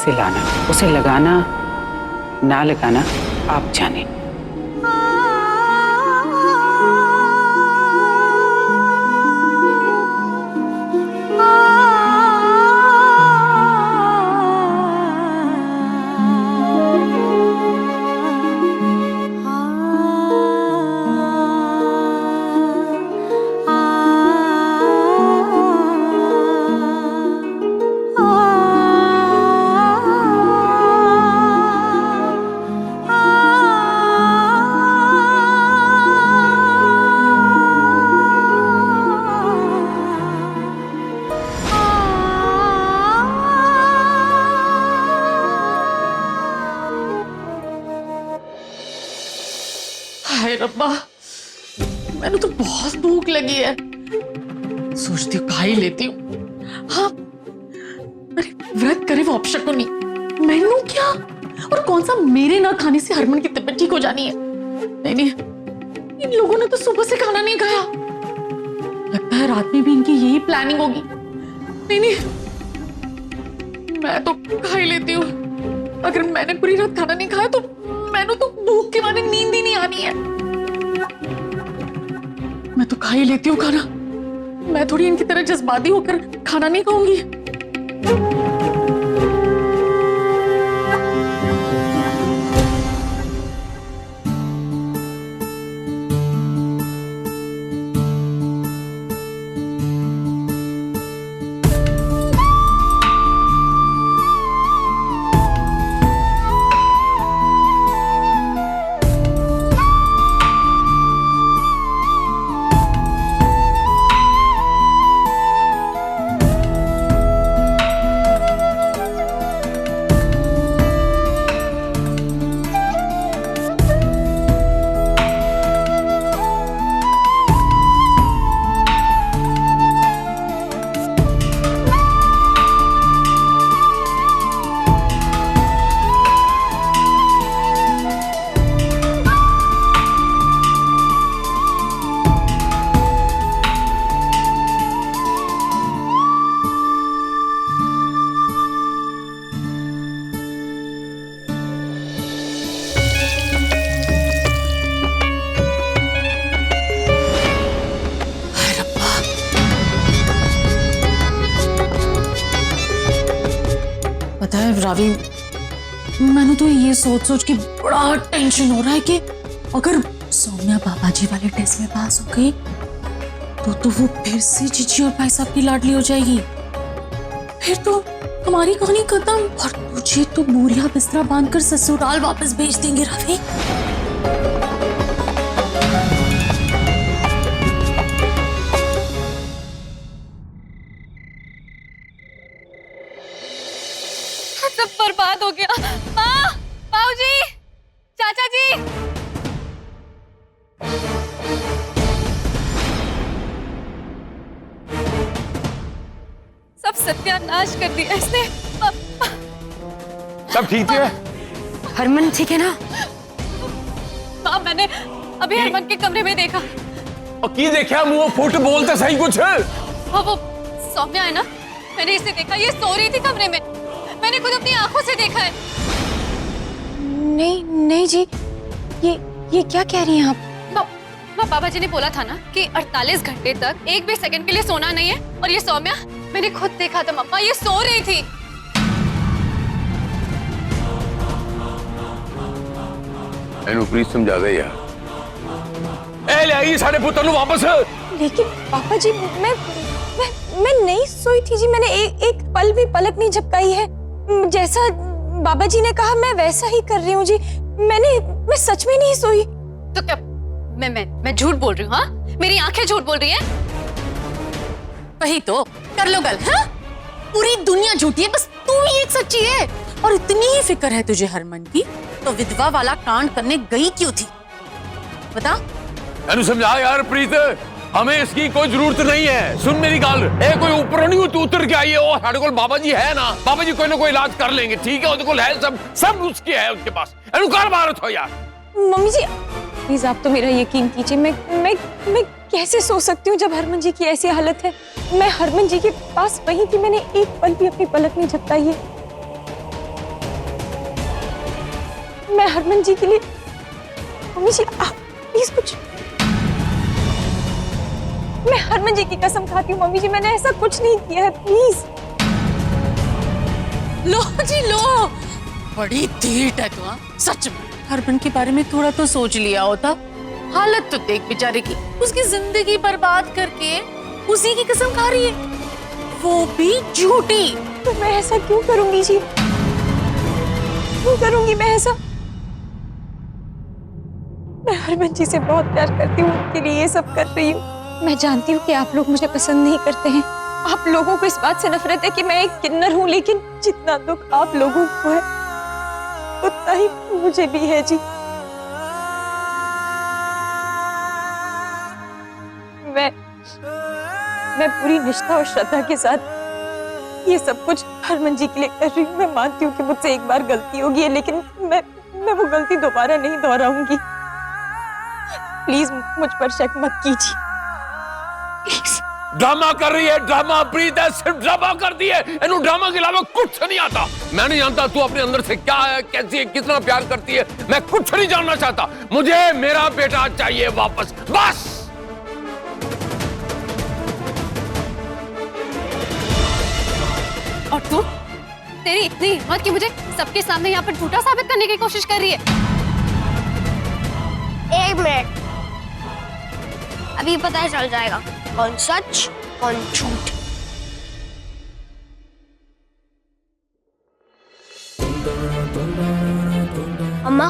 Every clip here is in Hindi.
कैसे लाना, उसे लगाना ना लगाना आप जाने। हाय रब्बा, मैंने तो बहुत भूख लगी है। सोचती हूँ खा ही लेती हूँ। हाँ, अरे व्रत करे वो अपशकुनी, मैनू क्या और कौन सा मेरे ना खाने से हरमन की तबीयत ठीक हो जानी है। नहीं, इन लोगों ने तो सुबह से खाना नहीं खाया। लगता है रात में भी इनकी यही प्लानिंग होगी। नहीं, मैं तो खा ही लेती हूँ। अगर मैंने पूरी रात खाना नहीं खाया तो मैंने तो भूख के मारे नींद ही नहीं आनी है। मैं तो खा ही लेती हूँ खाना। मैं थोड़ी इनकी तरह जज्बाती होकर खाना नहीं खाऊंगी। पता है रावी, मैंने तो ये सोच सोच के बड़ा टेंशन हो रहा है कि अगर सौम्या बाबा जी वाले टेस्ट में पास हो गई तो वो फिर से जीजी और भाई साहब की लाडली हो जाएगी। फिर तो हमारी कहानी खत्म और तुझे तो बोरिया बिस्तरा बांधकर ससुराल वापस भेज देंगे रावी। सब बर्बाद हो गया। माँ, बाबूजी, चाचा जी, सब सत्यानाश कर दिया इसने। सब ठीक है? हरमन ठीक है ना? माँ, मैंने अभी हरमन के कमरे में देखा। और की देखा मुंह फुट बोलते सही कुछ। वो सौम्या है ना, मैंने इसे देखा, ये सो रही थी कमरे में। मैंने खुद अपनी आंखों से देखा है। नहीं नहीं जी, ये क्या कह रही हैं आप? बाबा जी ने बोला था ना कि 48 घंटे तक एक भी सेकंड के लिए सोना नहीं है। और ये सौम्या, मैंने खुद देखा था मम्मा, ये सो रही थी। प्लीज समझा दे यार। ए ले आई साढ़े पुत्र नु वापस। लेकिन पापा जी, मैं नहीं सोई थी जी। मैंने एक पल भी पलक नहीं झपकाई है। जैसा बाबा जी ने कहा मैं वैसा ही कर रही हूँ जी। मैं सच में नहीं सोई। तो क्या मैं झूठ बोल रही हूँ? हाँ, मेरी आंखें झूठ बोल रही हैं। वही तो कर लो गल। हाँ, पूरी दुनिया झूठी है, बस तू ही एक सच्ची है। और इतनी ही फिक्र है तुझे हरमन की, तो विधवा वाला कांड करने गई क्यों थी बता? अनु समझा यार प्रीत, हमें इसकी कोई जरूरत नहीं है। सुन मेरी गल, ए कोई ऊपर नहीं उतर के आई है। और हमारे को बाबा जी है ना, बाबा जी कोई ना कोई इलाज कर लेंगे। ठीक है, उनके को है सब नुस्खे है उनके पास। अनु कर भारत हो यार। मम्मी जी प्लीज आप तो मेरा यकीन कीजिए। मैं कैसे सो सकती हूँ जब हरमन जी की ऐसी हालत है। मैं हरमन जी के पास वही थी, मैंने एक पल भी अपनी पलक नहीं झपकाई है। मैं हरमन जी के लिए, मम्मी जी आप प्लीज कुछ, मैं हरमन जी की कसम खाती हूँ मम्मी जी, मैंने ऐसा कुछ नहीं किया है, प्लीज। लो जी लो, बड़ी ढीठ है तू, हाँ? सच में हरमन के बारे में थोड़ा तो सोच लिया होता। हालत तो देख बेचारे की, उसकी जिंदगी बर्बाद करके उसी की कसम खा रही है, वो भी झूठी। तो मैं ऐसा क्यों करूंगी जी, क्यों करूंगी मैं ऐसा? मैं हरमन जी से बहुत प्यार करती हूँ, उनके लिए ये सब कर रही हूँ। मैं जानती हूँ कि आप लोग मुझे पसंद नहीं करते हैं, आप लोगों को इस बात से नफरत है कि मैं एक किन्नर हूँ, लेकिन जितना दुख आप लोगों को है उतना ही मुझे भी है जी। मैं पूरी निष्ठा और श्रद्धा के साथ ये सब कुछ हरमन जी के लिए कर रही हूँ। मैं मानती हूँ कि मुझसे एक बार गलती होगी है, लेकिन मैं वो गलती दोबारा नहीं दोहराऊंगी। प्लीज मुझ पर शक मत कीजिए, प्लीज। ड्रामा कर रही है, ड्रामा प्रीत है, सिर्फ ड्रामा करती है। इन्हों ड्रामा के अलावा कुछ नहीं आता। मैं नहीं जानता तू अपने अंदर से क्या है, कैसी है, कितना प्यार करती है, मैं कुछ नहीं जानना चाहता। मुझे मेरा बेटा चाहिए वापस, बस। और तू, तेरी इतनी हिम्मत कि मुझे सबके सामने यहाँ पर झूठा साबित करने की कोशिश कर रही है। एक मिनट, अभी पता चल जाएगा कौन सच कौन झूठ। अम्मा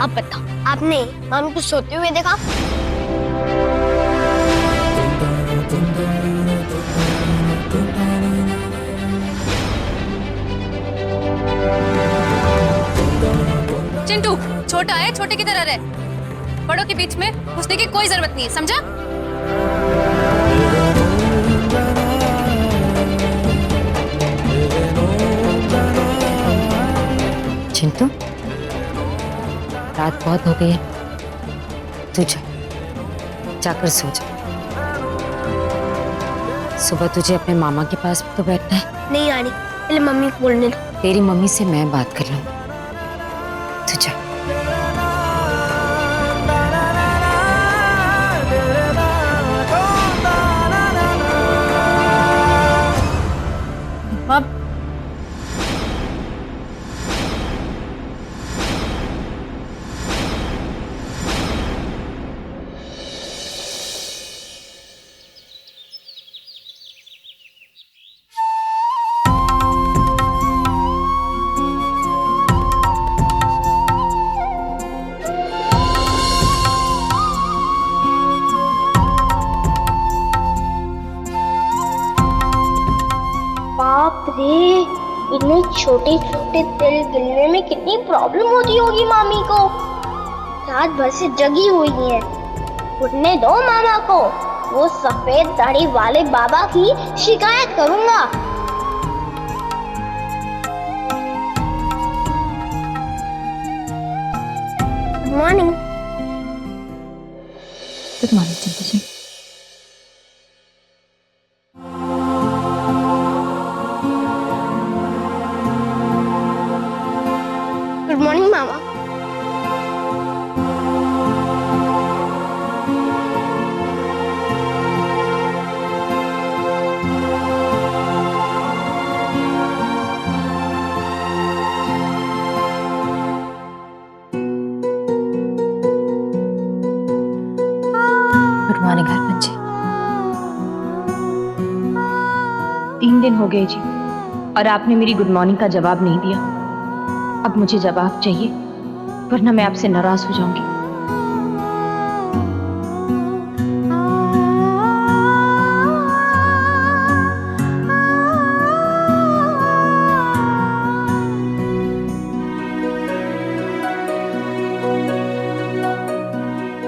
आप बताओ, आपने मामी को सोते हुए देखा? चिंटू छोटा है, छोटे की तरह रहे, बड़ों के बीच में घुसने की कोई जरूरत नहीं है, समझा? चिंटू, रात बहुत हो गई है, तू जा, जाकर सो जा। सुबह तुझे अपने मामा के पास तो बैठना है। नहीं आनी, पहले मम्मी को बोलने दो। तेरी मम्मी से मैं बात कर लूंगी, तू जा। अब बाप रे, इतने छोटे छोटे तिल गिनने में कितनी प्रॉब्लम होती होगी मामी को। रात भर से जगी हुई है, उठने दो मामा को। वो सफेद दाढ़ी वाले बाबा की शिकायत करूंगा। Good morning. Good morning Chintu ji. Good morning मामा। Good morning Harman ji. 3 दिन हो गए जी, और आपने मेरी गुड मॉर्निंग का जवाब नहीं दिया। अब मुझे जवाब चाहिए, वरना मैं आपसे नाराज हो जाऊंगी।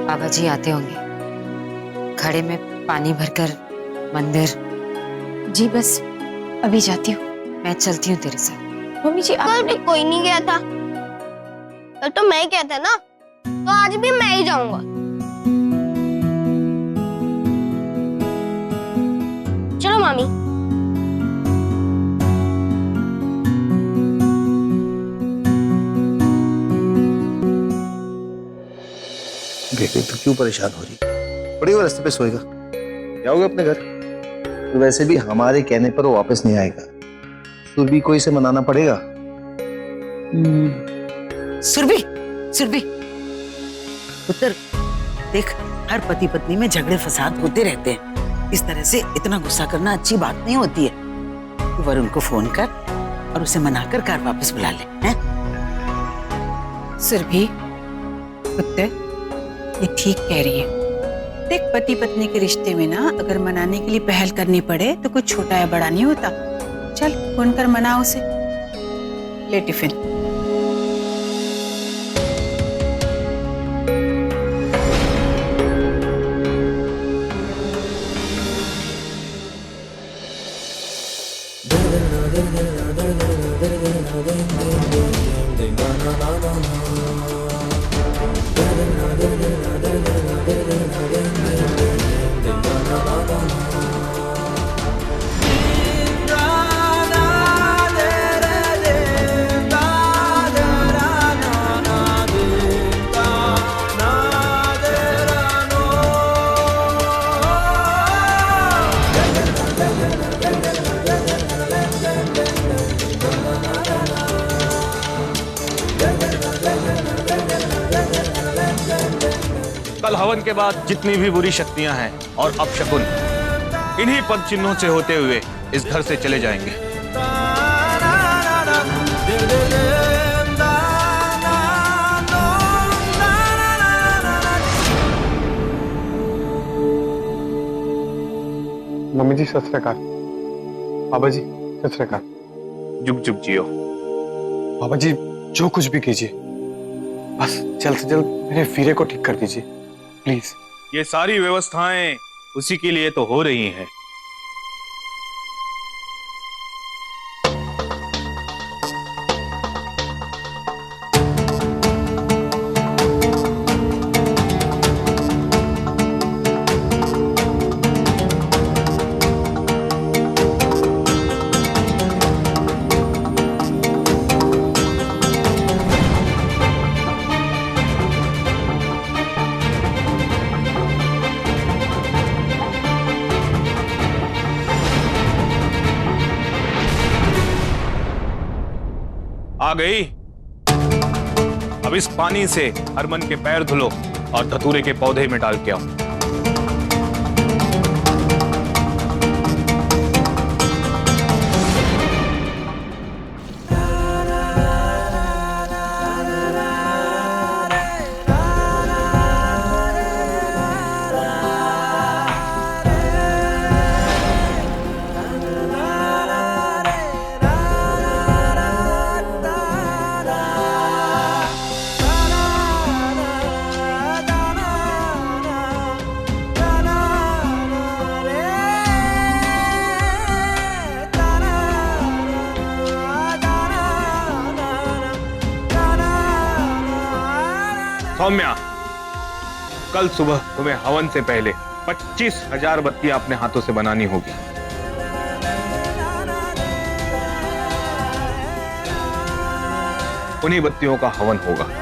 बाबा जी आते होंगे, घड़े में पानी भरकर मंदिर। जी बस अभी जाती हूँ। मैं चलती हूँ तेरे साथ। मम्मी जी कल भी कोई नहीं गया था, कल तो मैं गया था ना, तो आज भी मैं ही जाऊंगा। चलो मामी। बेटे तू क्यों परेशान हो रही? थोड़ी वो रास्ते पे सोएगा, जाओगे अपने घर। तो वैसे भी हमारे कहने पर वो वापस नहीं आएगा, सुरभि को इसे मनाना पड़ेगा। सुरभि, सुरभि पुत्र, देख हर पति पत्नी में झगड़े फसाद होते रहते हैं। इस तरह से इतना गुस्सा करना अच्छी बात नहीं होती है। तू वरुण को फोन कर और उसे मनाकर कार वापस बुला ले, हैं? सुरभि पुत्र, ये ठीक कह रही है। देख पति पत्नी के रिश्ते में ना अगर मनाने के लिए पहल करनी पड़े तो कुछ छोटा या बड़ा नहीं होता। चल फोन कर मना उसे। ले टिफिन। कल हवन के बाद जितनी भी बुरी शक्तियां हैं और अपशकुन इन्हीं पद चिन्हों से होते हुए इस घर से चले जाएंगे। मम्मी जी सत श्री अकाल। बाबा जी सत श्री अकाल। जुग जुग जियो। बाबा जी जो कुछ भी कीजिए, बस जल्द से जल्द मेरे वीरे को ठीक कर दीजिए प्लीज। ये सारी व्यवस्थाएं उसी के लिए तो हो रही हैं। आ गई। अब इस पानी से हरमन के पैर धुलो और धतूरे के पौधे में डाल के आओ। सौम्या, कल सुबह तुम्हें हवन से पहले 25,000 बत्तियां अपने हाथों से बनानी होगी। उन्हीं बत्तियों का हवन होगा।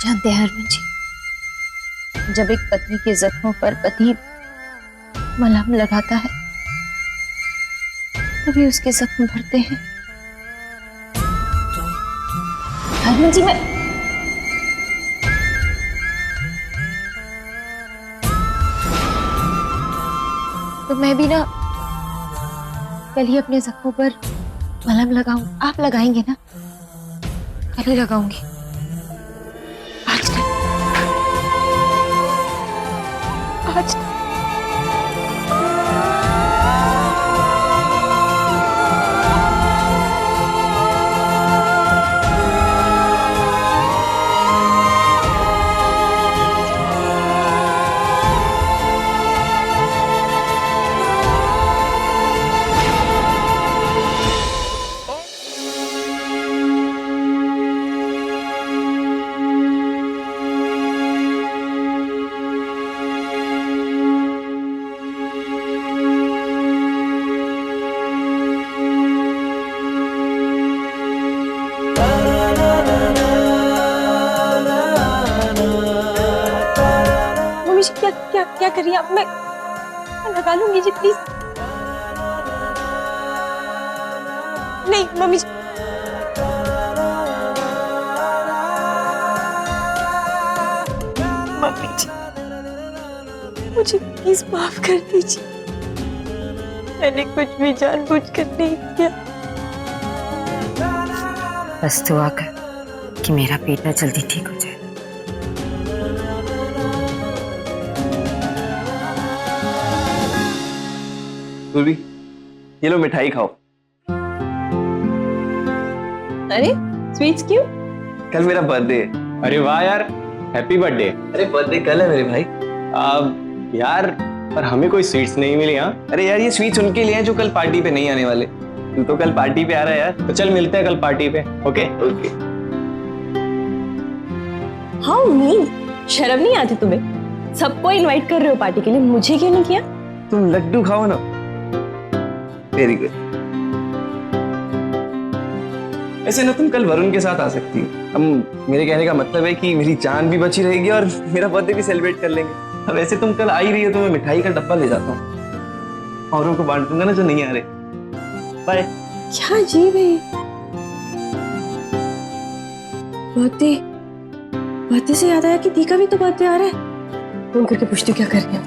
जानते हैं हरमन जी, जब एक पत्नी के जख्मों पर पति मलहम लगाता है तभी उसके जख्म भरते हैं। हरमन जी, मैं भी ना कल ही अपने जख्मों पर मलहम लगाऊं। आप लगाएंगे ना? कल ही लगाऊंगी। आज क्या कर रही हैं आप? मैं लगा लूंगी जी, प्लीज। नहीं मम्मी जी, मुझे प्लीज माफ कर दीजिए। मैंने कुछ भी जानबूझकर नहीं किया। बस दुआ कर कि मेरा बेटा जल्दी ठीक हो जाए। सुरभि, ये लो मिठाई खाओ। अरे स्वीट्स क्यों? कल मेरा बर्थडे है। अरे वाह यार, हैप्पी बर्थडे। अरे बर्थडे कल है मेरे भाई। यार पर हमें कोई स्वीट्स नहीं मिली। हाँ अरे यार, ये स्वीट्स उनके लिए हैं जो कल पार्टी पे नहीं आने वाले। तू तो कल पार्टी पे आ रहा है यार। तो चल मिलते हैं कल पार्टी पे। Okay okay. हाउ मीन, शर्म नहीं आती तुम्हें? सबको इनवाइट कर रहे हो पार्टी के लिए, मुझे क्यों नहीं किया? तुम लड्डू खाओ ना। Very good. ऐसे ना तुम कल वरुण के साथ आ सकती हो। हम, मेरे कहने का मतलब है कि मेरी जान भी बची रहेगी और मेरा बर्थडे भी सेलिब्रेट कर लेंगे। अब ऐसे तुम कल आ ही रही हो तो मैं मिठाई का डब्बा ले जाता हूँ, औरों को बांट दूंगा ना जो नहीं आ रहे। बाय। क्या अजीब है। बर्थडे से याद आया कि दी का भी तो बर्थडे आ रहा है। फोन करके पूछती हूँ क्या कर रही हो।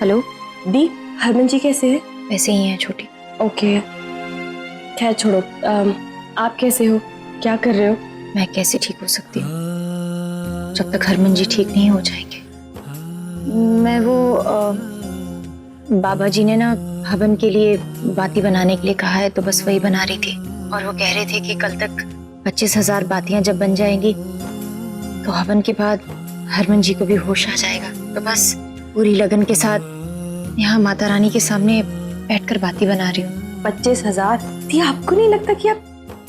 हेलो दी, हरमन जी कैसे हैं? वैसे ही है छोटी। ओके खैर छोड़ो। आप कैसे हो? क्या कर रहे हो? मैं कैसे ठीक हो सकती हूँ जब तक हरमन जी ठीक नहीं हो जाएंगे। मैं वो बाबा जी ने ना हवन के लिए बाती बनाने के लिए कहा है, तो बस वही बना रही थी। और वो कह रहे थे कि कल तक 25,000 बातियां जब बन जाएंगी तो हवन के बाद हरमन जी को भी होश आ जाएगा। तो बस पूरी लगन के साथ यहाँ माता रानी के सामने बैठकर बाती बना रही हूँ। 25,000? दी आपको नहीं लगता कि आप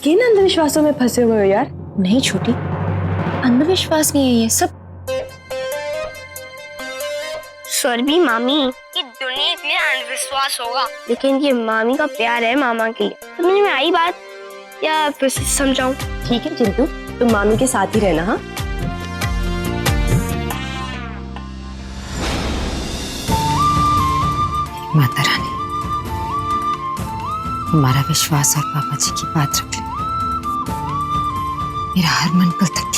किन अंधविश्वासों में फंसे हुए हो यार? नहीं छोटी, अंधविश्वास नहीं है ये सब। सुरभि मामी, ये दुनिया के लिए अंधविश्वास होगा, लेकिन ये मामी का प्यार है मामा के लिए। समझ में आई बात या फिर से समझाऊं? ठीक है चिंटू, तुम मामी के साथ ही रहना। हाँ माता रानी, हमारा विश्वास और पापा जी की बात रख ले। मेरा हरमन कल तक